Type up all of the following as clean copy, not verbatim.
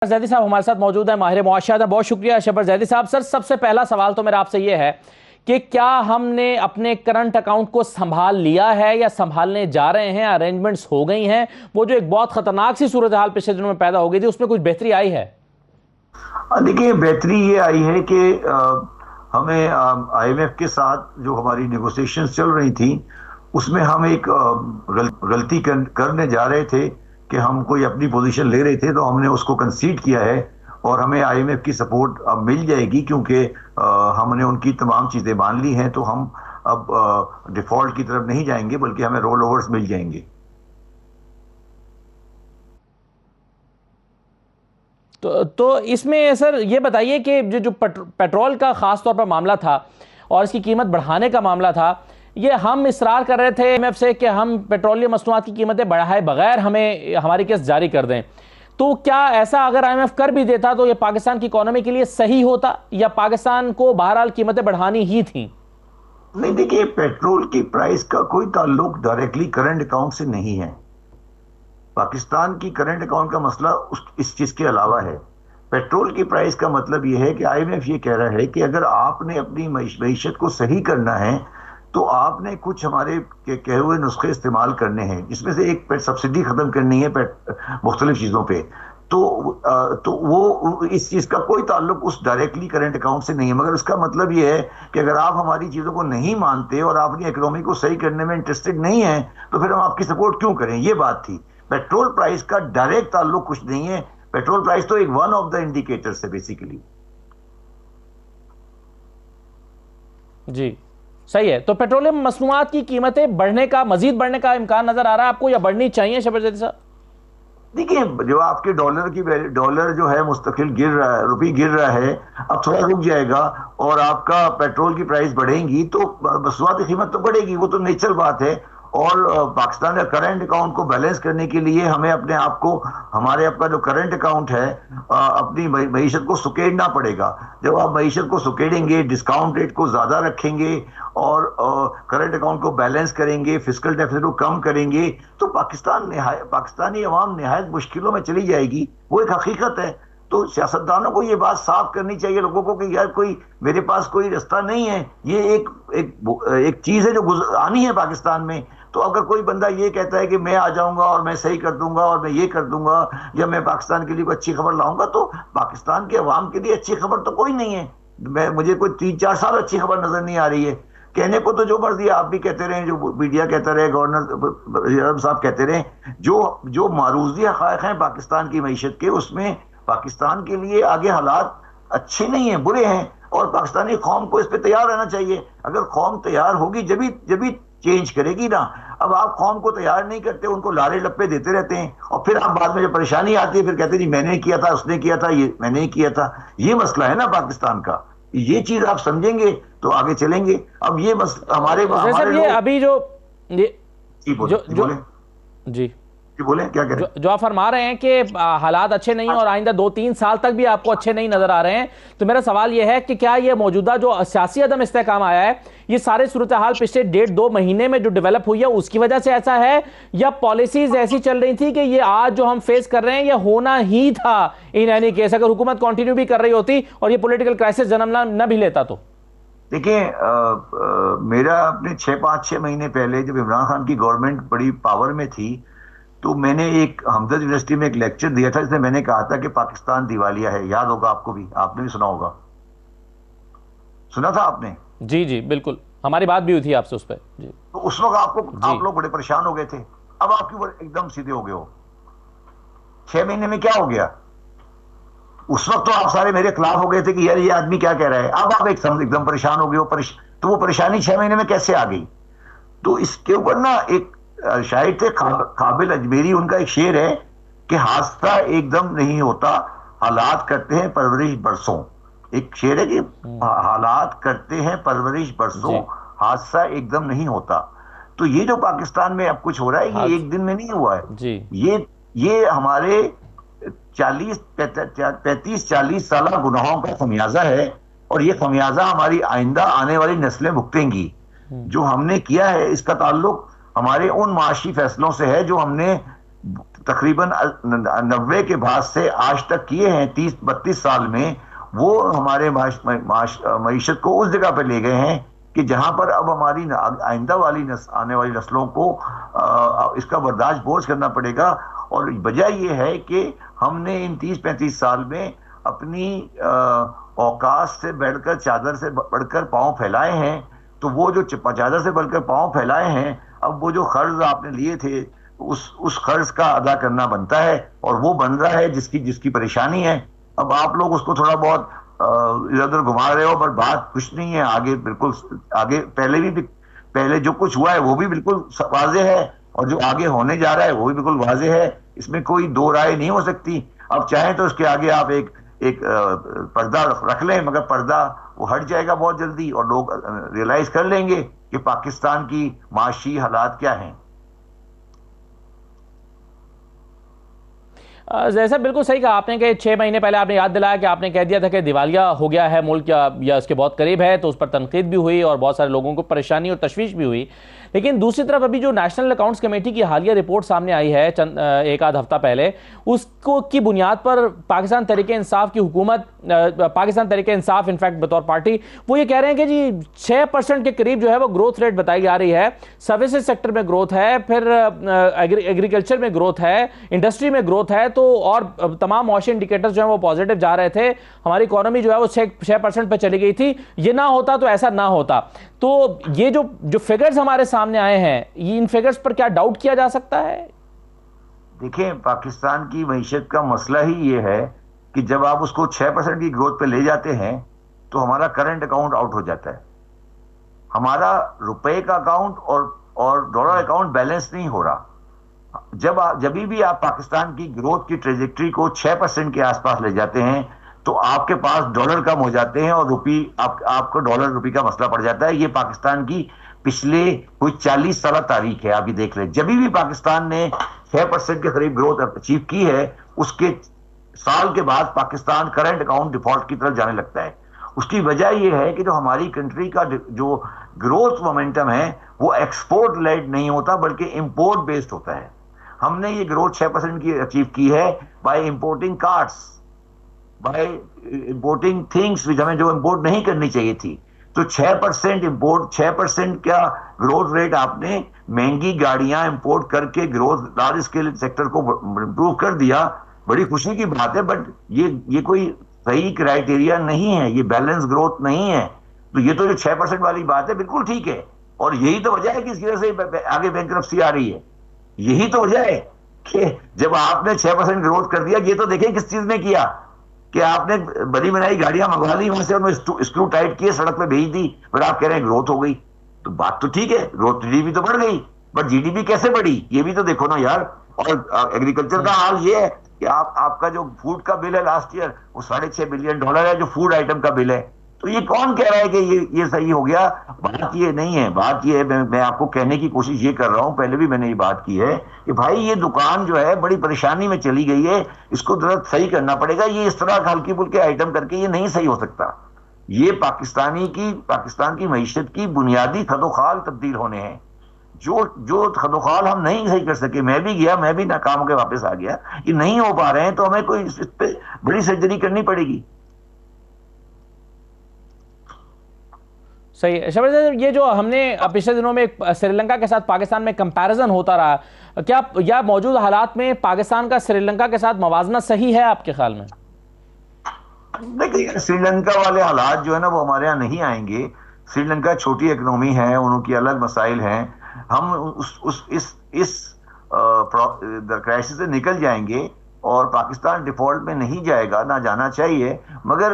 जैदी साहब हमारे साथ मौजूद है, माहिर मुआशरत। बहुत शुक्रिया शबर जैदी साहब। सर, सबसे पहला सवाल तो मेरा आपसे ये है कि क्या हमने अपने करंट अकाउंट को संभाल लिया है या संभालने जा रहे हैं? अरेंजमेंट्स हो गई हैं? वो जो एक बहुत खतरनाक सी सूरत हाल पिछले दिनों में पैदा हो गई थी, उसमें कुछ बेहतरी आई है? देखिए, बेहतरी ये आई है कि हमें आईएमएफ के साथ जो हमारी नेगोशिएशंस चल रही थी उसमें हम एक गलती करने जा रहे थे कि हम कोई अपनी पोजीशन ले रहे थे, तो हमने उसको कंसीड किया है और हमें आईएमएफ की सपोर्ट अब मिल जाएगी क्योंकि हमने उनकी तमाम चीज़ें मान ली हैं। तो हम अब डिफॉल्ट की तरफ नहीं जाएंगे बल्कि हमें रोल ओवर्स मिल जाएंगे। तो इसमें सर ये बताइए कि जो पेट्रोल का खास तौर पर मामला था और इसकी कीमत बढ़ाने का मामला था, ये हम इसरार कर रहे थे आईएमएफ से कि हम पेट्रोलियम मसनूआत की कीमतें बढ़ाए बगैर हमें हमारी किस्त जारी कर दें। तो क्या ऐसा अगर आईएमएफ कर भी देता तो ये पाकिस्तान की इकोनॉमी के लिए सही होता या पाकिस्तान को बहरहाल कीमतें बढ़ानी ही थी? नहीं, देखिए, पेट्रोल की प्राइस का कोई ताल्लुक डायरेक्टली करंट अकाउंट से नहीं है। पाकिस्तान की करंट अकाउंट का मसला इस चीज के अलावा है। पेट्रोल की प्राइस का मतलब यह है कि आईएमएफ ये कह रहा है कि अगर आपने अपनी मईशत को सही करना है तो आपने कुछ हमारे कहे हुए नुस्खे इस्तेमाल करने हैं, जिसमें से एक सब्सिडी खत्म करनी है मुख्तलिफ चीजों पे। तो वो इस चीज का कोई ताल्लुक उस डायरेक्टली करंट अकाउंट से नहीं है, मगर उसका मतलब ये है कि अगर आप हमारी चीजों को नहीं मानते और अपनी इकोनॉमी को सही करने में इंटरेस्टेड नहीं है तो फिर हम आपकी सपोर्ट क्यों करें, ये बात थी। पेट्रोल प्राइस का डायरेक्ट ताल्लुक कुछ नहीं है। पेट्रोल प्राइस तो एक वन ऑफ द इंडिकेटर्स है बेसिकली। जी, सही है। तो पेट्रोलियम मसनूआत की कीमतें बढ़ने का, मजीद बढ़ने का इम्कान नजर आ रहा है आपको या बढ़नी चाहिए शबर जैदी साहब? देखिए, जो आपके डॉलर जो है मुस्तकिल गिर रहा है, रुपये गिर रहा है, अब थोड़ा रुक जाएगा और आपका पेट्रोल की प्राइस बढ़ेगी तो मसनूआत की कीमत तो बढ़ेगी, वो तो नेचुरल बात है। और पाकिस्तान का करंट अकाउंट को बैलेंस करने के लिए हमें अपने आप को, हमारे आपका जो करंट अकाउंट है, अपनी मईशत को सुकेड़ना पड़ेगा। जब आप मईशत को सुकेड़ेंगे, डिस्काउंट रेट को ज्यादा रखेंगे और करंट अकाउंट को बैलेंस करेंगे, फिस्कल डेफिसिट को कम करेंगे, तो पाकिस्तानी अवाम निहायत मुश्किलों में चली जाएगी। वो एक हकीकत है। तो सियासतदानों को ये बात साफ करनी चाहिए लोगों को कि यार मेरे पास कोई रास्ता नहीं है, ये एक चीज है जो आनी है पाकिस्तान में। तो अगर कोई बंदा ये कहता है कि मैं आ जाऊंगा और मैं सही कर दूंगा और मैं ये कर दूंगा या मैं पाकिस्तान के लिए कोई अच्छी खबर लाऊंगा, तो पाकिस्तान के अवाम के लिए अच्छी खबर तो कोई नहीं है। मुझे कोई 3-4 साल अच्छी खबर नजर नहीं आ रही है। कहने को तो जो मर्जी आप भी कहते रहे, जो मीडिया कहता रहे, गवर्नर साहब कहते रहे, जो मारूजी हक़ाइक़ हैं पाकिस्तान की मईशत के, उसमें पाकिस्तान के लिए आगे हालात अच्छे नहीं हैं, बुरे हैं। और पाकिस्तानी कौम को इस पे तैयार रहना चाहिए। अगर कौम तैयार होगी जब चेंज करेगी ना। अब आप कौम को तैयार नहीं करते, उनको लारे लप्पे देते रहते हैं और फिर आप बाद में जब परेशानी आती है फिर कहते हैं जी मैंने किया था, उसने किया था, ये मैंने किया था। ये मसला है ना पाकिस्तान का। ये चीज आप समझेंगे तो आगे चलेंगे। अब ये हमारे ये अभी जी बोले क्या करें? जो आप फरमा रहे हैं कि हालात अच्छे नहीं हैं और आइंदा 2-3 साल तक भी आपको अच्छे नहीं नजर आ रहे हैं, तो मेरा सवाल यह है कि क्या ये मौजूदा जो सियासी अदम इस्तेहकाम आया है, ये सारे सूरत हाल पिछले 1.5-2 महीने में जो डेवलप हुई है उसकी वजह से ऐसा है या पॉलिसीज ऐसी चल रही थी कि ये आज जो हम फेस कर रहे हैं ये होना ही था इन एनी केस, अगर हुकूमत कंटिन्यू भी कर रही होती और ये पॉलिटिकल क्राइसिस जन्म न भी लेता तो? देखिए, मेरा अपने 6-5-6 महीने पहले जब इमरान खान की गवर्नमेंट बड़ी पावर में थी तो मैंने एक हमदर्द यूनिवर्सिटी में एक लेक्चर दिया था जिसमें मैंने कहा था कि पाकिस्तान दिवालिया है। याद होगा आपको भी, आपने भी सुना होगा। सुना था आपने? जी जी बिल्कुल, हमारी बात भी हुई थी आपसे उस पर जी। तो उस वक्त आप लोग बड़े परेशान हो गए थे। अब आप क्यों एकदम सीधे हो गए हो? 6 महीने में क्या हो गया? उस वक्त तो आप सारे मेरे खिलाफ हो गए थे कि यार ये आदमी क्या कह रहा है। अब आप एकदम परेशान हो गए हो। तो वो परेशानी 6 महीने में कैसे आ गई? तो इसके ऊपर ना एक शायर थे काबिल अजमेरी, उनका एक शेर है कि हादसा एकदम नहीं होता, हालात करते हैं परवरिश बरसों। एक शेर है कि हालात करते हैं परवरिश बरसों, हादसा एकदम नहीं होता। तो ये जो पाकिस्तान में अब कुछ हो रहा है ये एक दिन में नहीं हुआ है जी। ये हमारे 35-40 साल गुनाहों का खमियाजा है और ये खमियाजा हमारी आइंदा आने वाली नस्लें भुगतेंगी। जो हमने किया है इसका ताल्लुक हमारे उन माशी फैसलों से है जो हमने तकरीबन 90 के बाद से आज तक किए हैं 30-32 साल में, वो हमारे मईशत को उस जगह पे ले गए हैं कि जहां पर अब हमारी आइंदा वाली आने वाली नस्लों को इसका बर्दाश्त बोझ करना पड़ेगा। और वजह यह है कि हमने इन 30-35 साल में अपनी औकात से बढ़कर, चादर से बढ़कर पांव फैलाए हैं। तो वो जो चादर से बढ़कर पांव फैलाए हैं, अब वो जो कर्ज आपने लिए थे उस कर्ज का अदा करना बनता है, और वो बन रहा है जिसकी जिसकी परेशानी है। अब आप लोग उसको थोड़ा बहुत इधर उधर घुमा रहे हो, पर बात कुछ नहीं है। आगे बिल्कुल आगे पहले जो कुछ हुआ है वो भी बिल्कुल वाजे है, और जो आगे होने जा रहा है वो भी बिल्कुल वाजे है। इसमें कोई दो राय नहीं हो सकती। अब चाहे तो इसके आगे आप एक पर्दा रख लें, मगर पर्दा वो हट जाएगा बहुत जल्दी, और लोग रियलाइज कर लेंगे कि पाकिस्तान की माशी हालात क्या हैं। जैसा बिल्कुल सही कहा आपने कि 6 महीने पहले आपने याद दिलाया कि आपने कह दिया था कि दिवालिया हो गया है मुल्क या इसके बहुत करीब है, तो उस पर तनकीद भी हुई और बहुत सारे लोगों को परेशानी और तशवीश भी हुई। लेकिन दूसरी तरफ अभी जो नेशनल अकाउंट्स कमेटी की हालिया रिपोर्ट सामने आई है एक आध हफ्ता पहले, उसको की बुनियाद पर पाकिस्तान तहरीक इंसाफ की हुकूमत, पाकिस्तान तहरीक इंसाफ इनफैक्ट बतौर पार्टी, वो ये कह रहे हैं कि जी 6% के करीब जो है वो ग्रोथ रेट बताई जा रही है। सर्विसेज सेक्टर में ग्रोथ है, फिर एग्रीकल्चर में ग्रोथ है, इंडस्ट्री में ग्रोथ है, तो और तमाम मौशी इंडिकेटर्स जो है वो पॉजिटिव जा रहे थे। हमारी इकोनॉमी जो है वो 6% पे चली गई थी। ये ना होता तो ऐसा ना होता। तो ये जो फिगर्स हमारे सामने आए हैं, ये इन फिगर्स पर क्या डाउट किया जा सकता है? देखिए, पाकिस्तान की मईशत का मसला ही ये है कि जब आप उसको 6% की ग्रोथ पे ले जाते हैं तो हमारा करंट अकाउंट आउट हो जाता है। हमारा रुपए का अकाउंट और डॉलर अकाउंट बैलेंस नहीं हो रहा। जब भी आप पाकिस्तान की ग्रोथ की ट्रेजेक्ट्री को 6% के आसपास ले जाते हैं तो आपके पास डॉलर कम हो जाते हैं, और आपको डॉलर रुपये का मसला पड़ जाता है। ये पाकिस्तान की पिछले कोई 40 साल तारीख है। आप ये देख लें, जब भी पाकिस्तान ने 6% के करीब ग्रोथ अचीव की है, उसके साल के बाद पाकिस्तान करंट अकाउंट डिफॉल्ट की तरफ जाने लगता है। उसकी वजह यह है कि जो हमारी कंट्री का जो ग्रोथ मोमेंटम है वो एक्सपोर्ट लेड नहीं होता, बल्कि इंपोर्ट बेस्ड होता है। हमने ये ग्रोथ 6% की अचीव की है by importing cars, by importing things which हमें जो इंपोर्ट नहीं करनी चाहिए थी। तो 6% इंपोर्ट, 6% का ग्रोथ रेट आपने महंगी गाड़ियां इंपोर्ट करके ग्रोथ लार्ज स्केल सेक्टर को इंप्रूव कर दिया। बड़ी खुशी की बात है, बट ये कोई सही क्राइटेरिया नहीं है, ये बैलेंस ग्रोथ नहीं है। तो ये तो जो 6% वाली बात है बिल्कुल ठीक है, और यही तो वजह है कि इसकी वजह से आगे बैंकरप्सी आ रही है। यही तो वजह है कि जब आपने 6% ग्रोथ कर दिया, ये तो देखें किस चीज में किया कि आपने बनी बनाई गाड़ियां मंगवा ली वहां से, उन्होंने स्क्रू टाइट किए, सड़क पे भेज दी, फिर आप कह रहे हैं ग्रोथ हो गई। तो बात तो ठीक है, ग्रोथ जीडीपी तो बढ़ गई, बट जीडीपी कैसे बढ़ी ये भी तो देखो ना यार। और एग्रीकल्चर का हाल ये है कि आपका जो फूड का बिल है लास्ट ईयर वो $6.5 बिलियन है, जो फूड आइटम का बिल है। तो ये कौन कह रहा है कि ये सही हो गया? बात ये नहीं है, बात ये है, मैं आपको कहने की कोशिश ये कर रहा हूं, पहले भी मैंने ये बात की है कि भाई ये दुकान जो है बड़ी परेशानी में चली गई है, इसको जरा सही करना पड़ेगा। ये इस तरह हल्की फुल्के आइटम करके ये नहीं सही हो सकता। ये पाकिस्तान की मईशत की बुनियादी खदोखाल तब्दील होने हैं, जो खदोखाल हम नहीं सही कर सके। मैं भी गया, मैं भी नाकाम होकर वापस आ गया। ये नहीं हो पा रहे हैं तो हमें कोई इस पे बड़ी सर्जरी करनी पड़ेगी। सही है शबीर साहब, ये जो हमने पिछले दिनों में श्रीलंका के साथ पाकिस्तान में कंपैरिजन होता रहा, क्या या मौजूद हालात में पाकिस्तान का श्रीलंका के साथ मवाजना सही है आपके ख्याल में? देखिए, श्रीलंका वाले हालात जो है ना वो हमारे यहाँ नहीं आएंगे। श्रीलंका छोटी इकोनॉमी है, उनकी अलग मसाइल हैं। हम इस क्राइसिस से निकल जाएंगे और पाकिस्तान डिफॉल्ट में नहीं जाएगा, ना जाना चाहिए। मगर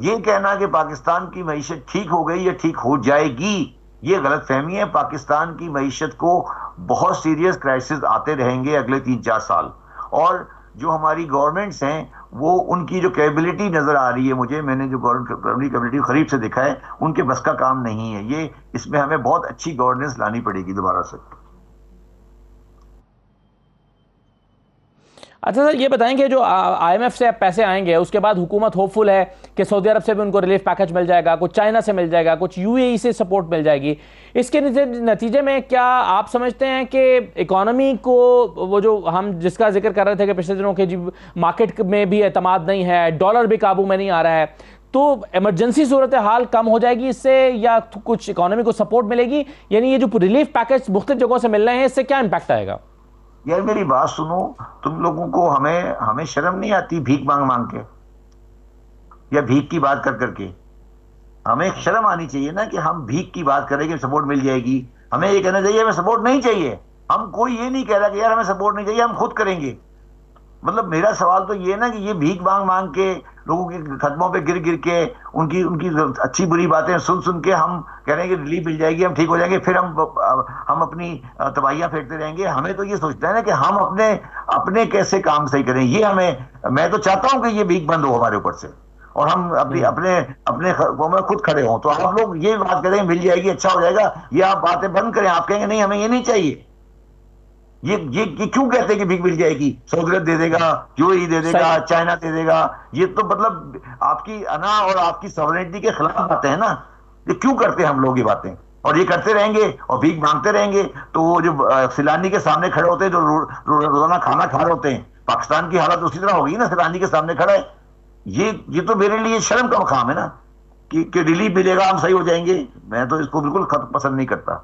ये कहना कि पाकिस्तान की मईशत ठीक हो गई या ठीक हो जाएगी, ये गलत फहमी है। पाकिस्तान की मईशत को बहुत सीरियस क्राइसिस आते रहेंगे अगले 3-4 साल। और जो हमारी गवर्नमेंट्स हैं वो उनकी जो कैपेबिलिटी नजर आ रही है मुझे, मैंने जो गवर्नमेंट कैपेबिलिटी करीब से देखा है, उनके बस का काम नहीं है ये। इसमें हमें बहुत अच्छी गवर्नेंस लानी पड़ेगी दोबारा से। अच्छा सर, ये बताएं कि जो आईएमएफ से पैसे आएंगे उसके बाद हुकूमत होपफुल है कि सऊदी अरब से भी उनको रिलीफ पैकेज मिल जाएगा, कुछ चाइना से मिल जाएगा, कुछ यूएई से सपोर्ट मिल जाएगी। इसके नतीजे में क्या आप समझते हैं कि इकोनॉमी को, वो जो हम जिसका जिक्र कर रहे थे कि पिछले दिनों के मार्केट में भी एतमाद नहीं है, डॉलर भी काबू में नहीं आ रहा है, तो इमरजेंसी सूरत हाल कम हो जाएगी इससे, या कुछ इकोनॉमी को सपोर्ट मिलेगी? यानी ये जो रिलीफ पैकेज मुख्तलिफ जगहों से मिल रहे हैं, इससे क्या इंपैक्ट आएगा? यार मेरी बात सुनो, तुम लोगों को हमें हमें शर्म नहीं आती भीख मांग मांग के या भीख की बात कर करके? हमें एक शर्म आनी चाहिए ना कि हम भीख की बात करें कि सपोर्ट मिल जाएगी। हमें ये कहना चाहिए हमें सपोर्ट नहीं चाहिए। हम कोई ये नहीं कह रहा कि यार हमें सपोर्ट नहीं चाहिए, हम खुद करेंगे। मतलब मेरा सवाल तो ये ना कि ये भीख मांग मांग के लोगों के कदमों पे गिर गिर के उनकी उनकी अच्छी बुरी बातें सुन सुन के हम कह रहे हैं कि रिलीफ मिल जाएगी, हम ठीक हो जाएंगे, फिर हम अपनी तबाहियां फेंकते रहेंगे। हमें तो ये सोचना है ना कि हम अपने अपने कैसे काम सही करें। ये हमें, मैं तो चाहता हूं कि ये भीख बंद हो हमारे ऊपर से और हम अपने अपने अपने में खुद खड़े हों। तो आप लोग ये बात करें मिल जाएगी, अच्छा हो जाएगा, ये आप बातें बंद करें। आप कहेंगे नहीं हमें ये नहीं चाहिए। ये क्यों कहते हैं कि भीख मिल जाएगी? सऊदी अरब दे देगा, यूएई दे देगा, चाइना दे देगा। ये तो मतलब आपकी अना और आपकी सॉवरेनिटी के खिलाफ बातें हैं ना। ये क्यों करते हैं हम लोग ये बातें? और ये करते रहेंगे और भीख मांगते रहेंगे। तो वो जो सैलानी के सामने खड़े होते हैं, जो रोजाना खाना खा रहे होते हैं, पाकिस्तान की हालत उसी तरह होगी ना, सैलानी के सामने खड़ा है। ये तो मेरे लिए शर्म का मकाम है ना कि रिलीफ मिलेगा, हम सही हो जाएंगे। मैं तो इसको बिल्कुल पसंद नहीं करता।